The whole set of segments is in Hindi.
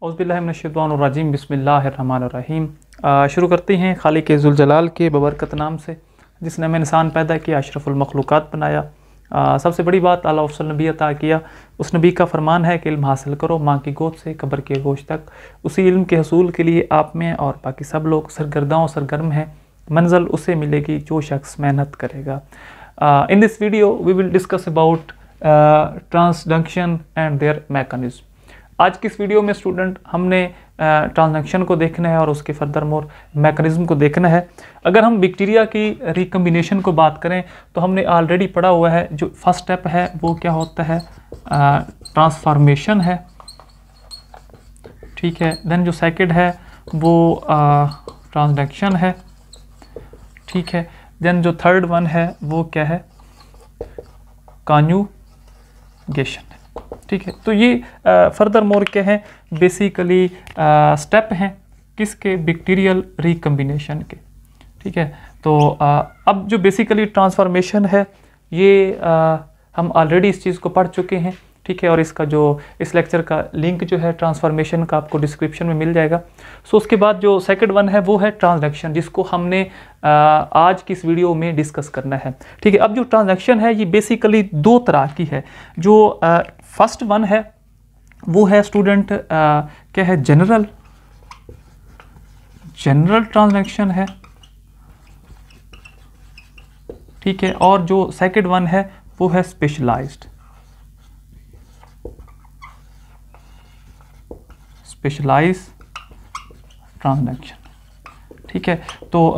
औज़ुबिल्लाहिमिनश्शैतानिर्रजीम बिस्मिल्लाहिर्रहमानिर्रहीम। शुरू करते हैं खालिक ज़ुल जलाल के बबरकत नाम से, जिसने हमें इंसान पैदा किया, अशरफुल मखलूक़ात बनाया। सबसे बड़ी बात आला अफ़ज़ल नबी अता किया। उस नबी का फरमान है कि इल्म हासिल करो माँ की गोद से कब्र के गोश तक। उसी इल्म के हसूल के लिए आप में और बाकी सब लोग सरगर्दा सरगर्म हैं। मंजिल उसे मिलेगी जो शख्स मेहनत करेगा। In this video we will discuss about transduction and their mechanism. आज की इस वीडियो में स्टूडेंट हमने ट्रांसडक्शन को देखना है और उसके फर्दर मोर मैकेनिज्म को देखना है। अगर हम बैक्टीरिया की रिकम्बिनेशन को बात करें तो हमने ऑलरेडी पढ़ा हुआ है, जो फर्स्ट स्टेप है वो क्या होता है, ट्रांसफॉर्मेशन है, ठीक है। देन जो सेकंड है वो ट्रांसडक्शन है, ठीक है। देन जो थर्ड वन है वो क्या है, कॉन्जुगेशन, ठीक है। तो ये फर्दर मोर क्या है, बेसिकली स्टेप हैं किसके, बैक्टीरियल रिकम्बिनेशन के, ठीक है। तो अब जो बेसिकली ट्रांसफॉर्मेशन है ये हम ऑलरेडी इस चीज़ को पढ़ चुके हैं, ठीक है। और इसका जो इस लेक्चर का लिंक जो है ट्रांसफॉर्मेशन का आपको डिस्क्रिप्शन में मिल जाएगा। सो उसके बाद जो सेकंड वन है वो है ट्रांसडक्शन, जिसको हमने आज की इस वीडियो में डिस्कस करना है, ठीक है। अब जो ट्रांसडक्शन है ये बेसिकली दो तरह की है। जो फर्स्ट वन है वो है स्टूडेंट क्या है, जनरल ट्रांसडक्शन है, ठीक है। और जो सेकंड वन है वो है स्पेशलाइज्ड ट्रांसडक्शन, ठीक है। तो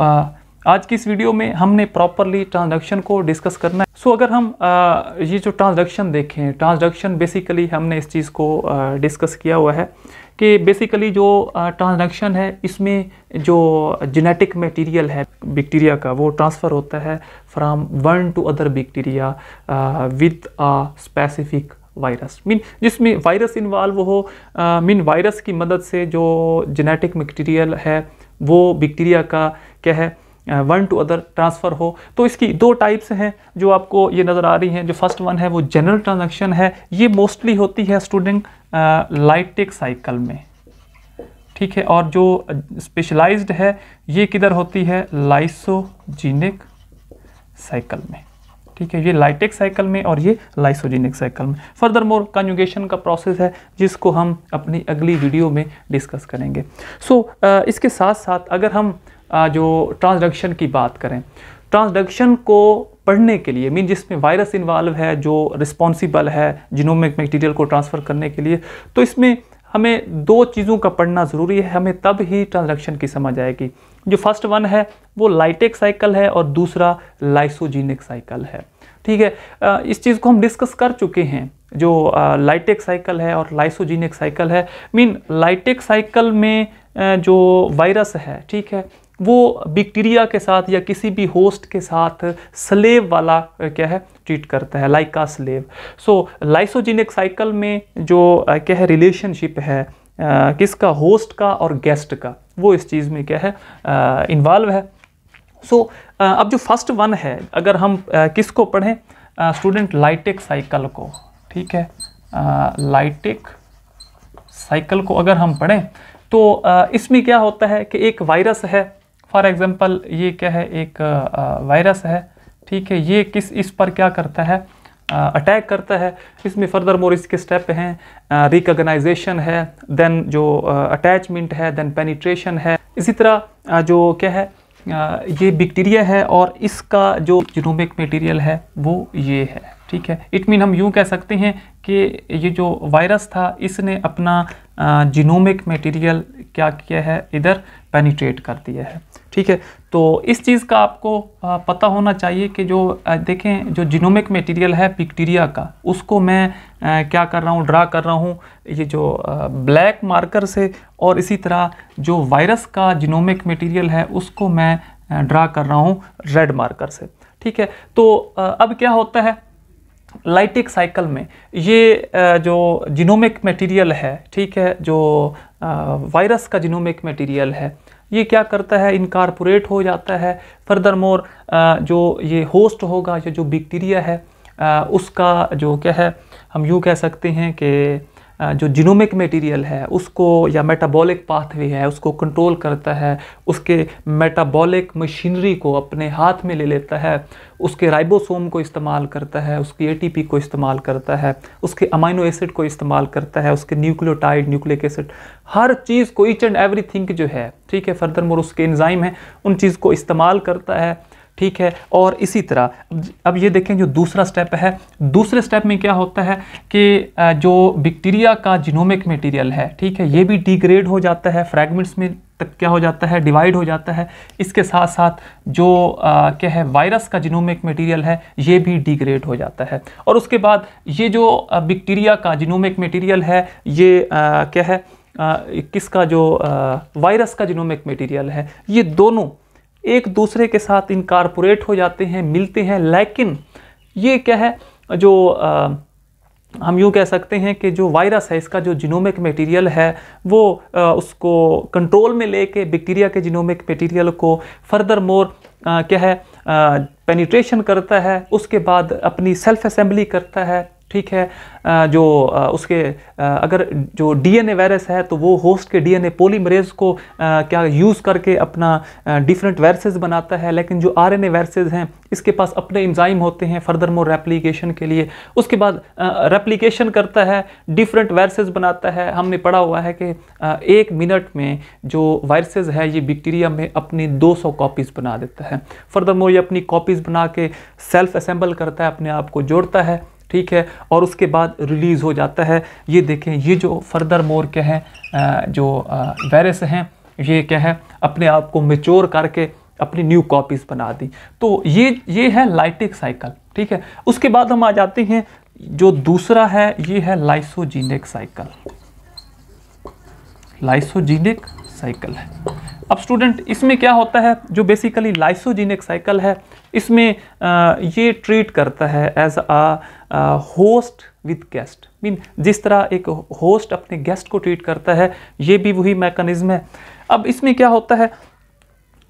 आज की इस वीडियो में हमने प्रॉपरली ट्रांसडक्शन को डिस्कस करना है। सो अगर हम ये जो ट्रांसडक्शन देखें, ट्रांसडक्शन बेसिकली हमने इस चीज़ को डिस्कस किया हुआ है कि बेसिकली जो ट्रांसडक्शन है इसमें जो जेनेटिक मटेरियल है बैक्टीरिया का वो ट्रांसफ़र होता है from one two other bacteria with a specific virus, mean जिसमें वायरस इन्वॉल्व हो, मीन वायरस की मदद से जो जेनेटिक मटेरियल है वो बैक्टीरिया का क्या है, वन टू अदर ट्रांसफ़र हो। तो इसकी दो टाइप्स हैं जो आपको ये नज़र आ रही हैं। जो फर्स्ट वन है वो जनरल ट्रांसडक्शन है, ये मोस्टली होती है स्टूडेंट लाइटिक साइकिल में, ठीक है। और जो स्पेशलाइज्ड है ये किधर होती है, लाइसोजेनिक साइकिल में, ठीक है। ये लाइटिक साइकिल में और ये लाइसोजेनिक साइकिल में। फर्दर मोर कॉन्जुगेशन का प्रोसेस है जिसको हम अपनी अगली वीडियो में डिस्कस करेंगे। सो इसके साथ साथ अगर हम जो ट्रांसडक्शन की बात करें, ट्रांसडक्शन को पढ़ने के लिए, मीन जिसमें वायरस इन्वॉल्व है जो रिस्पॉन्सिबल है जीनोमिक मटेरियल को ट्रांसफ़र करने के लिए, तो इसमें हमें दो चीज़ों का पढ़ना ज़रूरी है, हमें तब ही ट्रांसडक्शन की समझ आएगी। जो फर्स्ट वन है वो लाइटिक साइकिल है और दूसरा लाइसोजेनिक साइकिल है, ठीक है। इस चीज़ को हम डिस्कस कर चुके हैं। जो लाइटिक साइकिल है और लाइसोजेनिक साइकिल है, मीन लाइटिक साइकिल में जो वायरस है, ठीक है, वो बैक्टीरिया के साथ या किसी भी होस्ट के साथ स्लेव वाला क्या है, ट्रीट करता है, लाइक आ स्लेव। सो लाइसोजेनिक साइकिल में जो क्या है रिलेशनशिप है किसका, होस्ट का और गेस्ट का, वो इस चीज़ में क्या है इन्वॉल्व है। सो अब जो फर्स्ट वन है अगर हम किसको पढ़ें, स्टूडेंट लाइटिक साइकिल को, ठीक है। लाइटिक साइकिल को अगर हम पढ़ें तो इसमें क्या होता है कि एक वायरस है, फॉर एग्जांपल ये क्या है, एक वायरस है, ठीक है। ये इस पर क्या करता है, अटैक करता है। इसमें फर्दर मोर इसके स्टेप हैं, रिकॉग्नाइजेशन है, देन जो अटैचमेंट है, देन पेनिट्रेशन है। इसी तरह जो क्या है ये बैक्टीरिया है और इसका जो जीनोमिक मटेरियल है वो ये है, ठीक है। इट मीन हम यूँ कह सकते हैं कि ये जो वायरस था इसने अपना जीनोमिक मटेरियल क्या किया है, इधर पेनिट्रेट कर दिया है, ठीक है। तो इस चीज़ का आपको पता होना चाहिए कि जो देखें जो जीनोमिक मटेरियल है बैक्टीरिया का, उसको मैं क्या कर रहा हूँ, ड्रा कर रहा हूँ ये जो ब्लैक मार्कर से, और इसी तरह जो वायरस का जीनोमिक मटेरियल है उसको मैं ड्रा कर रहा हूँ रेड मार्कर से, ठीक है। तो अब क्या होता है लाइटिक साइकिल में, ये जो जीनोमिक मटेरियल है, ठीक है, जो वायरस का जीनोमिक मटेरियल है ये क्या करता है, इनकॉर्पोरेट हो जाता है। फर्दर मोर जो ये होस्ट होगा, ये जो बैक्टीरिया है उसका जो क्या है, हम यूँ कह सकते हैं कि जो जीनोमिक मटेरियल है उसको या मेटाबॉलिक पाथवे है उसको कंट्रोल करता है, उसके मेटाबॉलिक मशीनरी को अपने हाथ में ले लेता है, उसके राइबोसोम को इस्तेमाल करता है, उसकी एटीपी को इस्तेमाल करता है, उसके अमाइनो एसिड को इस्तेमाल करता है, उसके न्यूक्लियोटाइड, न्यूक्लिक एसिड, हर चीज़ को, ईच एंड एवरीथिंग जो है, ठीक है, फर्दरमोर उसके एंजाइम है उन चीज़ को इस्तेमाल करता है, ठीक है। और इसी तरह अब ये देखें जो दूसरा स्टेप है, दूसरे स्टेप में क्या होता है कि जो बैक्टीरिया का जीनोमिक मटेरियल है, ठीक है, ये भी डिग्रेड हो जाता है, फ्रैगमेंट्स में तक क्या हो जाता है, डिवाइड हो जाता है। इसके साथ साथ जो क्या है वायरस का जीनोमिक मटेरियल है ये भी डिग्रेड हो जाता है। और उसके बाद ये जो बैक्टीरिया का जीनोमिक मटेरियल है ये क्या है किसका, जो वायरस का जीनोमिक मटेरियल है, ये दोनों एक दूसरे के साथ इनकॉर्पोरेट हो जाते हैं, मिलते हैं। लेकिन ये क्या है, जो हम यूँ कह सकते हैं कि जो वायरस है इसका जो जीनोमिक मटेरियल है वो उसको कंट्रोल में लेके बैक्टीरिया के जीनोमिक मटेरियल को फर्दर मोर क्या है पेनिट्रेशन करता है, उसके बाद अपनी सेल्फ असेंबली करता है, ठीक है। जो उसके अगर जो डीएनए वायरस है तो वो होस्ट के डीएनए पॉलीमरेज को क्या यूज़ करके अपना डिफरेंट वायरसेस बनाता है। लेकिन जो आरएनए वायरसेस हैं इसके पास अपने एंजाइम होते हैं फर्दरमोर रेप्लिकेशन के लिए, उसके बाद रेप्लिकेशन करता है, डिफरेंट वायरसेस बनाता है। हमने पढ़ा हुआ है कि 1 मिनट में जो वायरसेस है ये बैक्टीरिया में अपनी 200 कॉपीज़ बना देता है। फर्दरमोर ये अपनी कॉपीज़ बना के सेल्फ असेंबल करता है, अपने आप को जोड़ता है, ठीक है, और उसके बाद रिलीज़ हो जाता है। ये देखें ये जो फर्दर मोर क्या है जो वायरस हैं ये क्या है अपने आप को मैच्योर करके अपनी न्यू कॉपीज़ बना दी। तो ये है लाइटिक साइकिल, ठीक है। उसके बाद हम आ जाते हैं जो दूसरा है ये है लाइसोजीनिक साइकिल। लाइसोजीनिक साइकिल है। अब स्टूडेंट इसमें क्या होता है, जो बेसिकली लाइसोजीनिक साइकिल है इसमें ये ट्रीट करता है as a host with guest. Mean जिस तरह एक होस्ट अपने गेस्ट को ट्रीट करता है ये भी वही मैकेनिज्म है। अब इसमें क्या होता है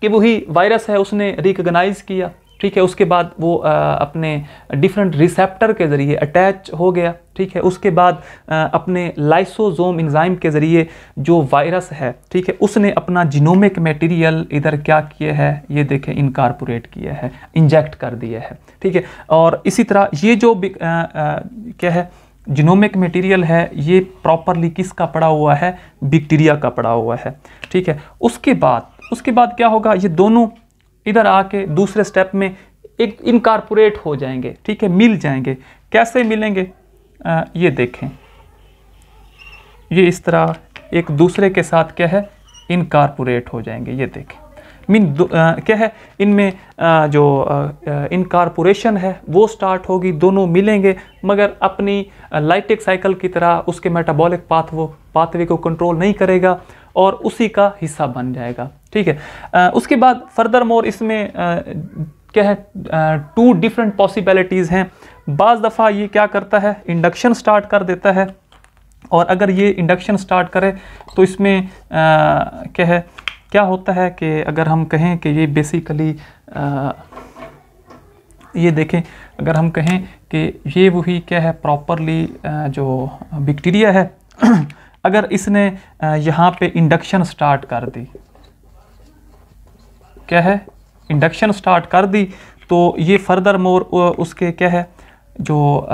कि वही वायरस है उसने रिकॉग्नाइज किया, ठीक है, उसके बाद वो अपने डिफरेंट रिसेप्टर के ज़रिए अटैच हो गया, ठीक है, उसके बाद अपने लाइसोसोम एंजाइम के ज़रिए जो वायरस है, ठीक है, उसने अपना जीनोमिक मटेरियल इधर क्या किया है ये देखें इनकॉर्पोरेट किया है, इंजेक्ट कर दिया है, ठीक है। और इसी तरह ये जो क्या है जीनोमिक मटेरियल है ये प्रॉपरली किसका पड़ा हुआ है, बैक्टीरिया का पड़ा हुआ है, ठीक है। उसके बाद क्या होगा, ये दोनों इधर आके दूसरे स्टेप में एक इनकॉर्पोरेट हो जाएंगे, ठीक है, मिल जाएंगे। कैसे मिलेंगे ये देखें, ये इस तरह एक दूसरे के साथ क्या है इनकॉर्पोरेट हो जाएंगे। ये देखें मीन क्या है इनमें जो इनकॉर्पोरेशन है वो स्टार्ट होगी, दोनों मिलेंगे मगर अपनी लाइटिक साइकिल की तरह उसके मेटाबॉलिक पाथवे को कंट्रोल नहीं करेगा और उसी का हिस्सा बन जाएगा, ठीक है। उसके बाद फर्दर मोर इसमें क्या है 2 डिफरेंट पॉसिबिलिटीज़ हैं। बाज़ दफ़ा ये क्या करता है इंडक्शन स्टार्ट कर देता है, और अगर ये इंडक्शन स्टार्ट करे तो इसमें क्या होता है कि अगर हम कहें कि ये बेसिकली ये देखें, अगर हम कहें कि ये वही क्या है प्रॉपरली जो बैक्टीरिया है अगर इसने यहाँ पे इंडक्शन स्टार्ट कर दी, क्या है इंडक्शन स्टार्ट कर दी, तो ये फर्दर मोर उसके क्या है जो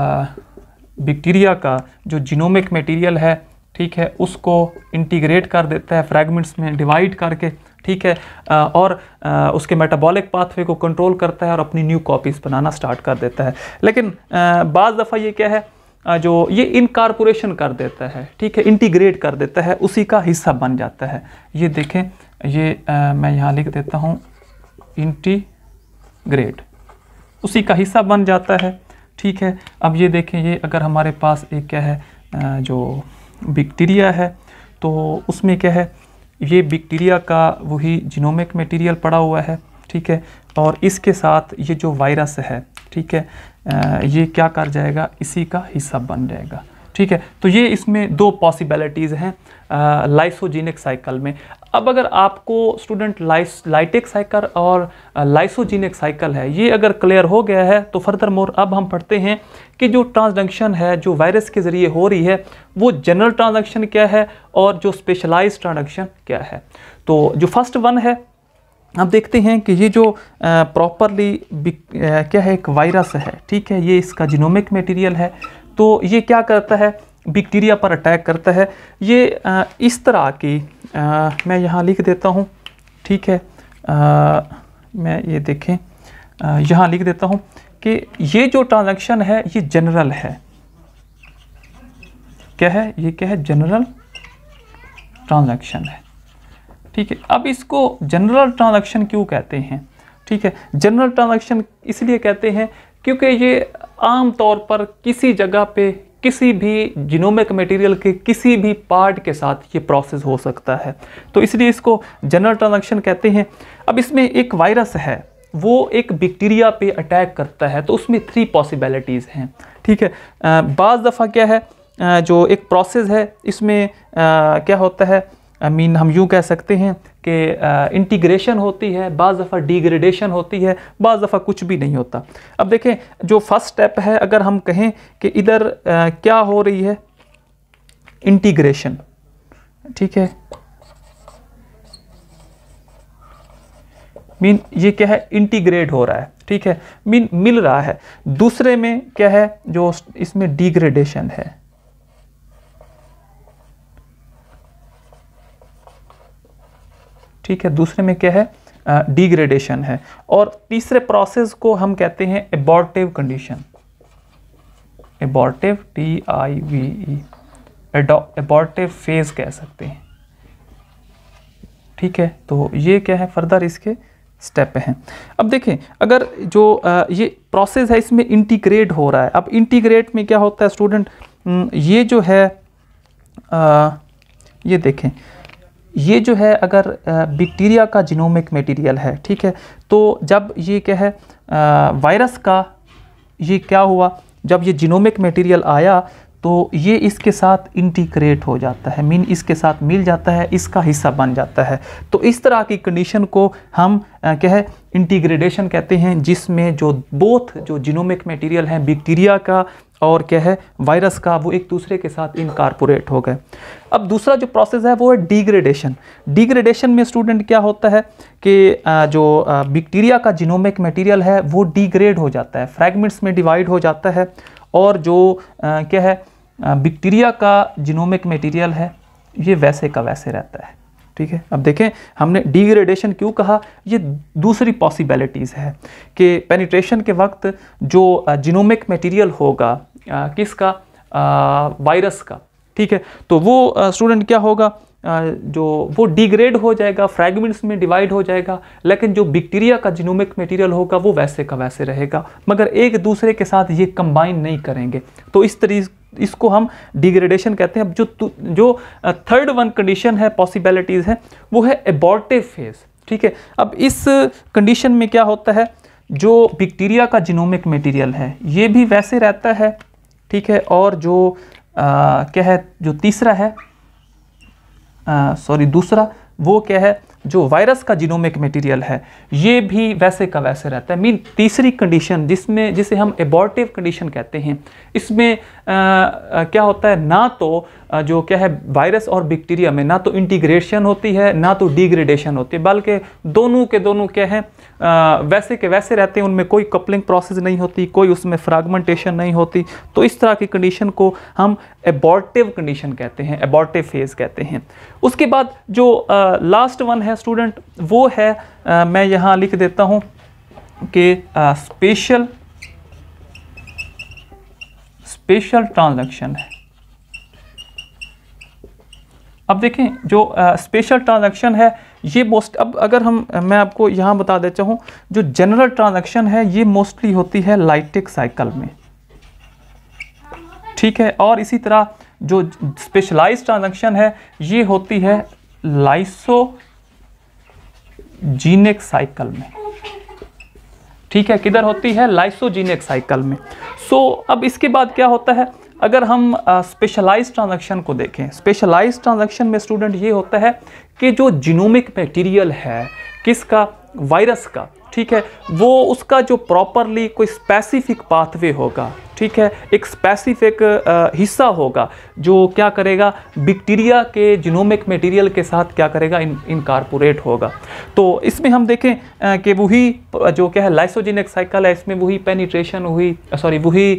बैक्टीरिया का जो जीनोमिक मटेरियल है, ठीक है, उसको इंटीग्रेट कर देता है फ्रैगमेंट्स में डिवाइड करके, ठीक है, और उसके मेटाबॉलिक पाथवे को कंट्रोल करता है और अपनी न्यू कॉपीज़ बनाना स्टार्ट कर देता है। लेकिन बाज़ दफ़ा ये क्या है जो ये इनकॉर्पोरेशन कर देता है, ठीक है, इंटीग्रेट कर देता है, उसी का हिस्सा बन जाता है। ये देखें ये मैं यहाँ लिख देता हूँ इंटीग्रेट, उसी का हिस्सा बन जाता है, ठीक है। अब ये देखें ये अगर हमारे पास एक क्या है जो बैक्टीरिया है तो उसमें क्या है ये बैक्टीरिया का वही जीनोमिक मटेरियल पड़ा हुआ है, ठीक है, और इसके साथ ये जो वायरस है, ठीक है, ये क्या कर जाएगा इसी का हिस्सा बन जाएगा, ठीक है। तो ये इसमें 2 पॉसिबिलिटीज़ हैं लाइसोजीनिक साइकिल में। अब अगर आपको स्टूडेंट लाइटेक साइकिल और लाइसोजीनिक साइकिल है, ये अगर क्लियर हो गया है, तो फर्दर मोर अब हम पढ़ते हैं कि जो ट्रांसडक्शन है जो वायरस के ज़रिए हो रही है वो जनरल ट्रांसडक्शन क्या है और जो स्पेशलाइज्ड ट्रांसडक्शन क्या है। तो जो फर्स्ट वन है, अब देखते हैं कि ये जो प्रॉपरली क्या है, एक वायरस है, ठीक है, ये इसका जीनोमिक मटेरियल है। तो ये क्या करता है, बैक्टीरिया पर अटैक करता है। ये इस तरह की मैं यहाँ लिख देता हूँ, ठीक है, मैं ये देखें यहाँ लिख देता हूँ कि ये जो ट्रांजैक्शन है ये जनरल है। क्या है ये, क्या है, जनरल ट्रांजैक्शन है, ठीक है। अब इसको जनरल ट्रांजैक्शन क्यों कहते हैं, ठीक है, जनरल ट्रांजैक्शन इसलिए कहते हैं क्योंकि ये आम तौर पर किसी जगह पे किसी भी जीनोमिक मटेरियल के किसी भी पार्ट के साथ ये प्रोसेस हो सकता है, तो इसलिए इसको जनरल ट्रांजैक्शन कहते हैं। अब इसमें एक वायरस है, वो एक बैक्टीरिया पे अटैक करता है, तो उसमें 3 पॉसिबिलिटीज़ हैं, ठीक है। बाज़ दफ़ा क्या है, जो एक प्रोसेस है इसमें क्या होता है, हम यूँ कह सकते हैं कि इंटीग्रेशन होती है, बाज़ दफ़ा डिग्रेडेशन होती है, बाज़ दफ़ा कुछ भी नहीं होता। अब देखें जो फर्स्ट स्टेप है, अगर हम कहें कि इधर क्या हो रही है, इंटीग्रेशन, ठीक है, मीन ये क्या है, इंटीग्रेट हो रहा है, ठीक है, मीन मिल रहा है। दूसरे में क्या है, जो इसमें डिग्रेडेशन है, ठीक है, दूसरे में क्या है, डिग्रेडेशन है। और तीसरे प्रोसेस को हम कहते हैं abortive condition, abortive TIVE, abortive phase कह सकते हैं, ठीक है। तो ये क्या है, फर्दर इसके स्टेप हैं। अब देखें अगर जो ये प्रोसेस है इसमें इंटीग्रेट हो रहा है। अब इंटीग्रेट में क्या होता है स्टूडेंट, ये जो है ये देखें, ये जो है अगर बैक्टीरिया का जीनोमिक मटेरियल है, ठीक है, तो जब ये क्या है वायरस का ये क्या हुआ, जब ये जीनोमिक मटेरियल आया तो ये इसके साथ इंटीग्रेट हो जाता है, मीन इसके साथ मिल जाता है, इसका हिस्सा बन जाता है। तो इस तरह की कंडीशन को हम क्या है, इंटीग्रेडेशन कहते हैं, जिसमें जो बोथ जो जीनोमिक मटेरियल है बैक्टीरिया का और क्या है वायरस का, वो एक दूसरे के साथ इनकॉर्पोरेट हो गए। अब दूसरा जो प्रोसेस है वो है डिग्रेडेशन। डिग्रेडेशन में स्टूडेंट क्या होता है कि जो बैक्टीरिया का जीनोमिक मटेरियल है वो डिग्रेड हो जाता है, फ्रैगमेंट्स में डिवाइड हो जाता है, और जो क्या है बैक्टीरिया का जीनोमिक मटेरियल है ये वैसे का वैसे रहता है, ठीक है। अब देखें हमने डिग्रेडेशन क्यों कहा, ये दूसरी पॉसिबिलिटीज़ है कि पेनिट्रेशन के वक्त जो जीनोमिक मटेरियल होगा किसका, वायरस का, ठीक है, तो वो स्टूडेंट क्या होगा, जो वो डिग्रेड हो जाएगा, फ्रैगमेंट्स में डिवाइड हो जाएगा, लेकिन जो बैक्टीरिया का जीनोमिक मटेरियल होगा वो वैसे का वैसे रहेगा, मगर एक दूसरे के साथ ये कंबाइन नहीं करेंगे। तो इस तरीके इसको हम डिग्रेडेशन कहते हैं। अब जो थर्ड वन कंडीशन है, पॉसिबिलिटीज़ है, वो है एबॉर्टिव फेज, ठीक है। अब इस कंडीशन में क्या होता है, जो बैक्टीरिया का जीनोमिक मटेरियल है ये भी वैसे रहता है, ठीक है, और जो क्या है, जो तीसरा है दूसरा वो क्या है, जो वायरस का जीनोमिक मटेरियल है ये भी वैसे का वैसे रहता है। मीन तीसरी कंडीशन जिसे हम एबॉर्टिव कंडीशन कहते हैं, इसमें क्या होता है, ना तो जो क्या है वायरस और बैक्टीरिया में ना तो इंटीग्रेशन होती है ना तो डिग्रेडेशन होती है, बल्कि दोनों के दोनों क्या है वैसे के वैसे रहते हैं, उनमें कोई कपलिंग प्रोसेस नहीं होती, कोई उसमें फ्रैगमेंटेशन नहीं होती। तो इस तरह की कंडीशन को हम एबॉर्टिव कंडीशन कहते हैं, एबॉर्टिव फेज कहते हैं। उसके बाद जो लास्ट वन है स्टूडेंट, वो है मैं यहाँ लिख देता हूँ कि स्पेशल ट्रांजैक्शन है। अब देखें जो स्पेशल ट्रांजैक्शन है ये अब अगर मैं आपको यहाँ बता देता हूँ, जो जनरल ट्रांजैक्शन है ये मोस्टली होती है लाइटिक साइकिल में, ठीक है, और इसी तरह जो स्पेशलाइज्ड ट्रांजैक्शन है ये होती है लाइसोजीनिक साइकिल में, ठीक है, किधर होती है, लाइसोजीनिक साइकिल में। सो अब इसके बाद क्या होता है, अगर हम स्पेशलाइज्ड ट्रांजैक्शन को देखें, स्पेशलाइज्ड ट्रांजैक्शन में स्टूडेंट ये होता है कि जो जीनोमिक मटेरियल है किसका, वायरस का, ठीक है, वो उसका जो प्रॉपरली कोई स्पेसिफिक पाथवे होगा, ठीक है, एक स्पेसिफिक हिस्सा होगा जो क्या करेगा, बैक्टीरिया के जीनोमिक मटेरियल के साथ क्या करेगा, इनकॉर्पोरेट होगा। तो इसमें हम देखें कि वही जो क्या है लाइसोजेनिक साइकिल है, इसमें वही पेनिट्रेशन हुई, वही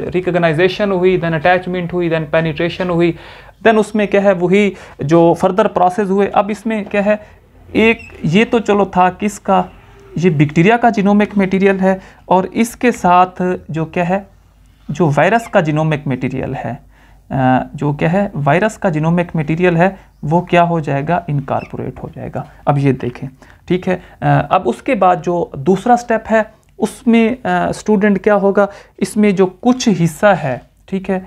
रिकॉग्नाइजेशन हुई, देन अटैचमेंट हुई, देन पेनिट्रेशन हुई, देन उसमें क्या है वही जो फर्दर प्रोसेस हुए। अब इसमें क्या है, एक ये तो चलो था किसका, ये बैक्टीरिया का जीनोमिक मटेरियल है, और इसके साथ जो क्या है, जो वायरस का जीनोमिक मटेरियल है, जो क्या है वायरस का जीनोमिक मटेरियल है, वो क्या हो जाएगा, इनकॉर्पोरेट हो जाएगा। अब ये देखें, ठीक है। अब उसके बाद जो दूसरा स्टेप है उसमें स्टूडेंट क्या होगा, इसमें जो कुछ हिस्सा है, ठीक है,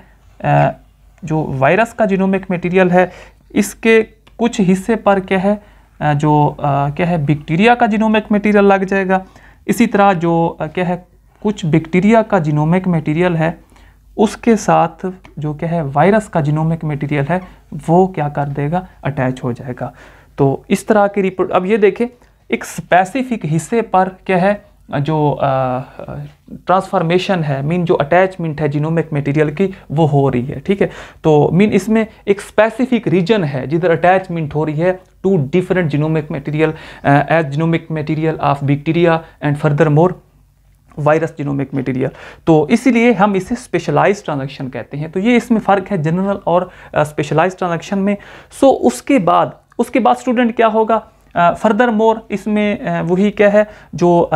जो वायरस का जीनोमिक मटेरियल है, इसके कुछ हिस्से पर क्या है, जो क्या है बैक्टीरिया का जीनोमिक मटेरियल लग जाएगा। इसी तरह जो क्या है कुछ बैक्टीरिया का जीनोमिक मटेरियल है, उसके साथ जो क्या है वायरस का जीनोमिक मटेरियल है, वो क्या कर देगा, अटैच हो जाएगा। तो इस तरह की रिपोर्ट। अब ये देखें, एक स्पेसिफिक हिस्से पर क्या है जो ट्रांसफॉर्मेशन है, मीन जो अटैचमेंट है जीनोमिक मटेरियल की, वो हो रही है, ठीक है। तो मीन इसमें एक स्पेसिफिक रीजन है जिधर अटैचमेंट हो रही है to different genomic material as genomic material of bacteria and furthermore virus genomic material. तो इसीलिए हम इसे स्पेशलाइज्ड ट्रांजैक्शन कहते हैं। तो ये इसमें फ़र्क है जनरल और स्पेशलाइज्ड ट्रांजैक्शन में। सो उसके बाद स्टूडेंट क्या होगा, फर्दर मोर इसमें वही क्या है जो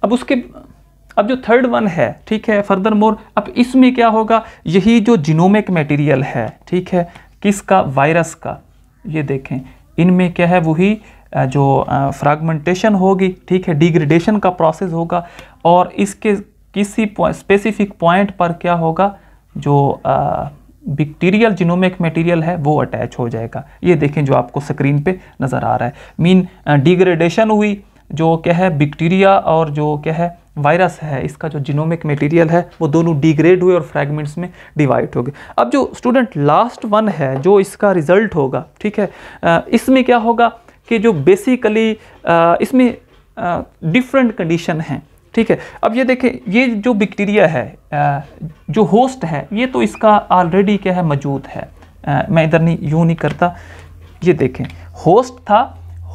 अब जो थर्ड वन है, ठीक है, फर्दर मोर, अब इसमें क्या होगा, यही जो जीनोमिक मटेरियल है, ठीक है, किसका, वायरस का, ये देखें, इनमें क्या है वही जो फ्रैगमेंटेशन होगी, ठीक है, डिग्रेडेशन का प्रोसेस होगा, और इसके किसी स्पेसिफिक पॉइंट पर क्या होगा, जो बैक्टीरियल जीनोमिक मटेरियल है वो अटैच हो जाएगा। ये देखें जो आपको स्क्रीन पे नज़र आ रहा है, मीन डिग्रेडेशन हुई, जो क्या है बैक्टीरिया और जो क्या है वायरस है, इसका जो जीनोमिक मटेरियल है वो दोनों डिग्रेड हुए और फ्रैगमेंट्स में डिवाइड हो गए। अब जो स्टूडेंट लास्ट वन है जो इसका रिजल्ट होगा, ठीक है, इसमें क्या होगा कि जो बेसिकली इसमें डिफरेंट कंडीशन हैं, ठीक है। अब ये देखें, ये जो बैक्टीरिया है, जो होस्ट है, ये तो इसका ऑलरेडी क्या है मौजूद है, मैं इधर नहीं यूँ नहीं करता, ये देखें होस्ट था,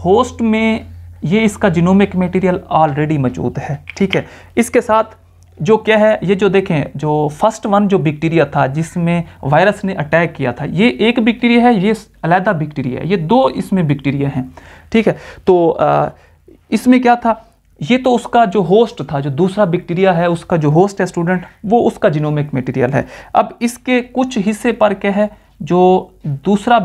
होस्ट में ये इसका जीनोमिक मटेरियल ऑलरेडी मौजूद है, ठीक है। इसके साथ जो क्या है, ये जो देखें जो फर्स्ट वन जो बैक्टीरिया था जिसमें वायरस ने अटैक किया था, ये एक बैक्टीरिया है, ये अलग बैक्टीरिया है, ये दो इसमें बैक्टीरिया हैं, ठीक है। तो इसमें क्या था, ये तो उसका जो होस्ट था, जो दूसरा बैक्टीरिया है उसका जो होस्ट है स्टूडेंट, वो उसका जीनोमिक मटेरियल है। अब इसके कुछ हिस्से पर क्या है, जो दूसरा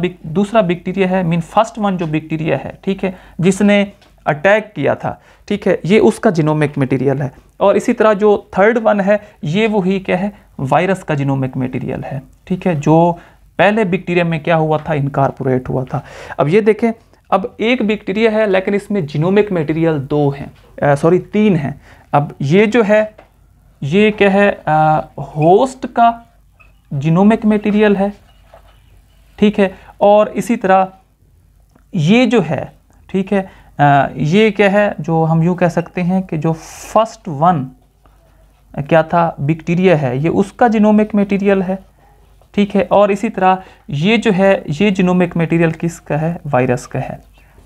बैक्टीरिया है, मीन फर्स्ट वन जो बैक्टीरिया है, ठीक है, जिसने अटैक किया था, ठीक है, ये उसका जीनोमिक मटेरियल है। और इसी तरह जो थर्ड वन है, ये वही क्या है, वायरस का जीनोमिक मटेरियल है, ठीक है, जो पहले बैक्टीरिया में क्या हुआ था, इनकॉर्पोरेट हुआ था। अब ये देखें, अब एक बैक्टीरिया है लेकिन इसमें जीनोमिक मटेरियल तीन हैं। अब ये जो है, ये क्या है, होस्ट का जीनोमिक मटेरियल है, ठीक है, और इसी तरह ये जो है, ठीक है, ये क्या है, जो हम यूँ कह सकते हैं कि जो फर्स्ट वन क्या था बैक्टीरिया है, ये उसका जीनोमिक मटेरियल है, ठीक है, और इसी तरह ये जो है, ये जीनोमिक मटेरियल किसका है, वायरस का है,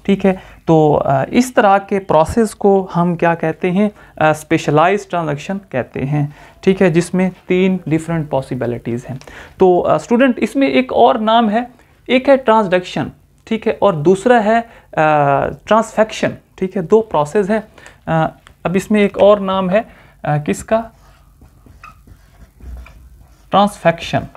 ठीक है। तो इस तरह के प्रोसेस को हम क्या कहते हैं, स्पेशलाइज्ड ट्रांजैक्शन कहते हैं, ठीक है, जिसमें तीन डिफरेंट पॉसिबिलिटीज़ हैं। तो स्टूडेंट इसमें एक और नाम है, एक है ट्रांसडक्शन, ठीक है, और दूसरा है ट्रांसफेक्शन, ठीक है, दो प्रोसेस हैं। अब इसमें एक और नाम है किसका, ट्रांसफेक्शन,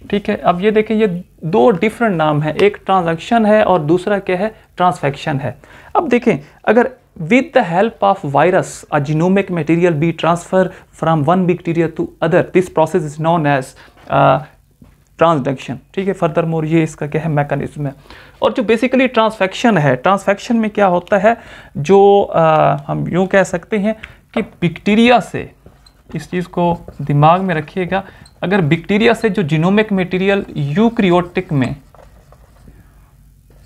ठीक है। अब ये देखें, ये दो डिफरेंट नाम है, एक ट्रांजैक्शन है और दूसरा क्या है, ट्रांसफेक्शन है। अब देखें, अगर with the help of virus a genomic material be transferred from one bacteria to other, this process is known as transduction, ठीक है। फर्दर मोर ये इसका क्या है, मैकेनिज्म है। और जो बेसिकली ट्रांसफेक्शन है, ट्रांसफेक्शन में क्या होता है, जो हम यूँ कह सकते हैं कि बैक्टीरिया से, इस चीज़ को दिमाग में रखिएगा, अगर बैक्टीरिया से जो जीनोमिक मटेरियल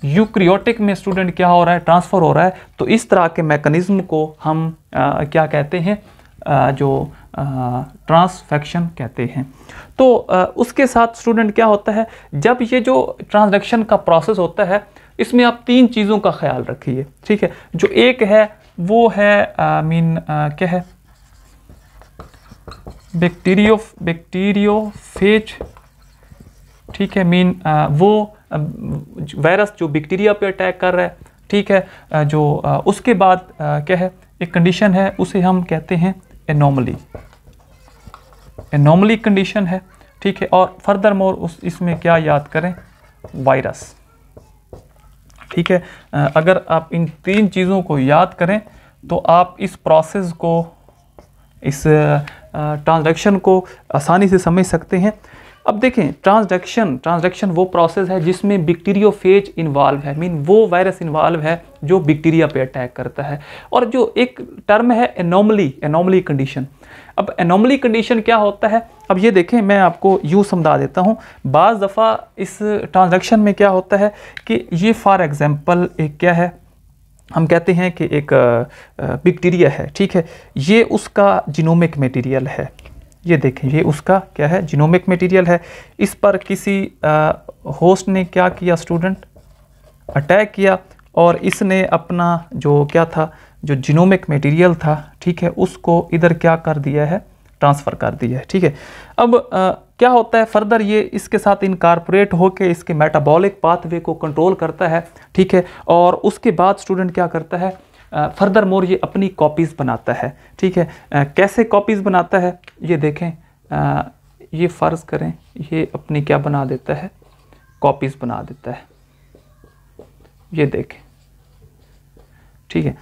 यूक्रियोटिक में स्टूडेंट क्या हो रहा है, ट्रांसफ़र हो रहा है, तो इस तरह के मैकेनिज्म को हम क्या कहते हैं, जो ट्रांसफेक्शन कहते हैं। तो उसके साथ स्टूडेंट क्या होता है, जब ये जो ट्रांसडक्शन का प्रोसेस होता है, इसमें आप 3 चीज़ों का ख्याल रखिए, ठीक है। जो एक है वो है क्या है, बैक्टीरियोफेज, ठीक है। वो वायरस जो बैक्टीरिया पे अटैक कर रहा है, ठीक है। जो उसके बाद क्या है, एक कंडीशन है, उसे हम कहते हैं एनोमली कंडीशन है, ठीक है। और फर्दर मोर इसमें क्या याद करें, वायरस, ठीक है। अगर आप इन 3 चीज़ों को याद करें तो आप इस प्रोसेस को, इस ट्रांसडक्शन को आसानी से समझ सकते हैं। अब देखें, ट्रांसडक्शन वो प्रोसेस है जिसमें बैक्टीरियोफेज इन्वॉल्व है, वो वायरस इन्वॉल्व है जो बैक्टीरिया पे अटैक करता है। और जो एक टर्म है एनोमली कंडीशन। अब एनोमली कंडीशन क्या होता है, अब ये देखें, मैं आपको यूँ समझा देता हूँ। बाज़ दफ़ा इस ट्रांसडक्शन में क्या होता है कि ये फॉर एग्जांपल एक क्या है, हम कहते हैं कि एक बैक्टीरिया है, ठीक है। ये उसका जीनोमिक मटेरियल है, ये देखें, ये उसका क्या है, जीनोमिक मटेरियल है। इस पर किसी होस्ट ने क्या किया स्टूडेंट, अटैक किया, और इसने अपना जो क्या था, जो जीनोमिक मटेरियल था, ठीक है, उसको इधर क्या कर दिया है, ट्रांसफ़र कर दिया है, ठीक है। अब क्या होता है, फर्दर ये इसके साथ इनकॉर्पोरेट होकर इसके मेटाबॉलिक पाथवे को कंट्रोल करता है, ठीक है। और उसके बाद स्टूडेंट क्या करता है, फर्दर मोर ये अपनी कॉपीज़ बनाता है, ठीक है। कैसे कॉपीज़ बनाता है, ये देखें, ये फ़र्ज़ करें ये अपनी क्या बना देता है, कॉपीज़ बना देता है, ये देखें, ठीक है।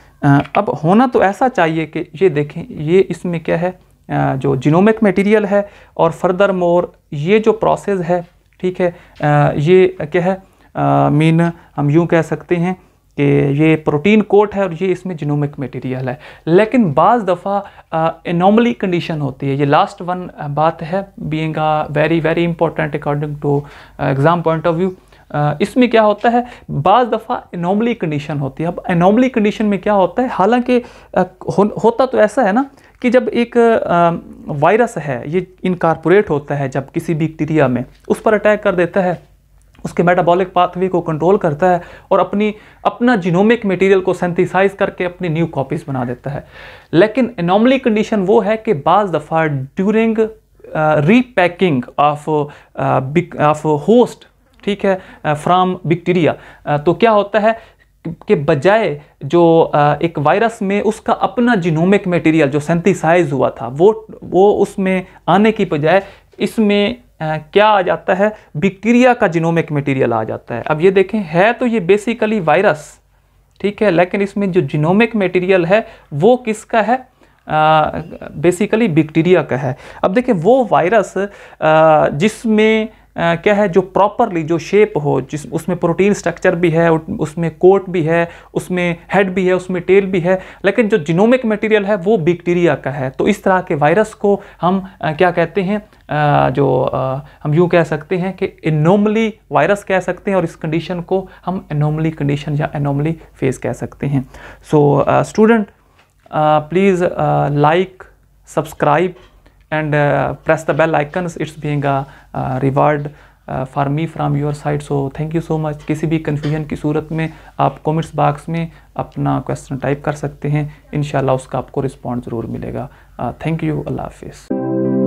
अब होना तो ऐसा चाहिए कि ये देखें, ये इसमें क्या है, जो जीनोमिक मटेरियल है, और फर्दर मोर ये जो प्रोसेस है, ठीक है, ये क्या है, हम यूँ कह सकते हैं कि ये प्रोटीन कोट है और ये इसमें जीनोमिक मटेरियल है। लेकिन बाज़ दफ़ा एनोमली कंडीशन होती है, ये लास्ट वन बात है, being very very important according to exam point of view. इसमें क्या होता है, बाज़ दफ़ा एनोमली कंडीशन होती है। अब एनोमली कंडीशन में क्या होता है, हालांकि होता तो ऐसा है ना कि जब एक वायरस है, ये इनकॉर्पोरेट होता है जब किसी बैक्टीरिया में, उस पर अटैक कर देता है, उसके मेटाबॉलिक पाथवे को कंट्रोल करता है और अपना जीनोमिक मटेरियल को सिंथेसाइज करके अपनी न्यू कॉपीज़ बना देता है। लेकिन एनोमली कंडीशन वो है कि बाज़ दफ़ा ड्यूरिंग रीपैकिंग ऑफ होस्ट, ठीक है, फ्रॉम बैक्टीरिया, तो क्या होता है कि बजाय जो एक वायरस में उसका अपना जीनोमिक मटेरियल जो सिंथेसाइज हुआ था, वो उसमें आने की बजाय इसमें क्या आ जाता है, बैक्टीरिया का जीनोमिक मटेरियल आ जाता है। अब ये देखें, है तो ये बेसिकली वायरस, ठीक है, लेकिन इसमें जो जीनोमिक मटेरियल है वो किसका है, बेसिकली बैक्टीरिया का है। अब देखें, वो वायरस जिसमें क्या है, जो प्रॉपरली जो शेप हो, उसमें प्रोटीन स्ट्रक्चर भी है, उसमें कोट भी है, उसमें हेड भी है, उसमें टेल भी है, लेकिन जो जीनोमिक मटेरियल है वो बैक्टीरिया का है। तो इस तरह के वायरस को हम क्या कहते हैं, हम यूँ कह सकते हैं कि एनोमली वायरस कह सकते हैं, और इस कंडीशन को हम एनोमली कंडीशन या एनोमली फेज कह सकते हैं। So student, please like, subscribe and press the bell icons. It's being a reward for me from your side. So thank you so much. किसी भी कन्फ्यूजन की सूरत में आप कमेंट्स बॉक्स में अपना क्वेश्चन टाइप कर सकते हैं, इंशाल्लाह उसका आपको रिस्पॉन्स ज़रूर मिलेगा। थैंक यू, अल्लाह हाफिज़।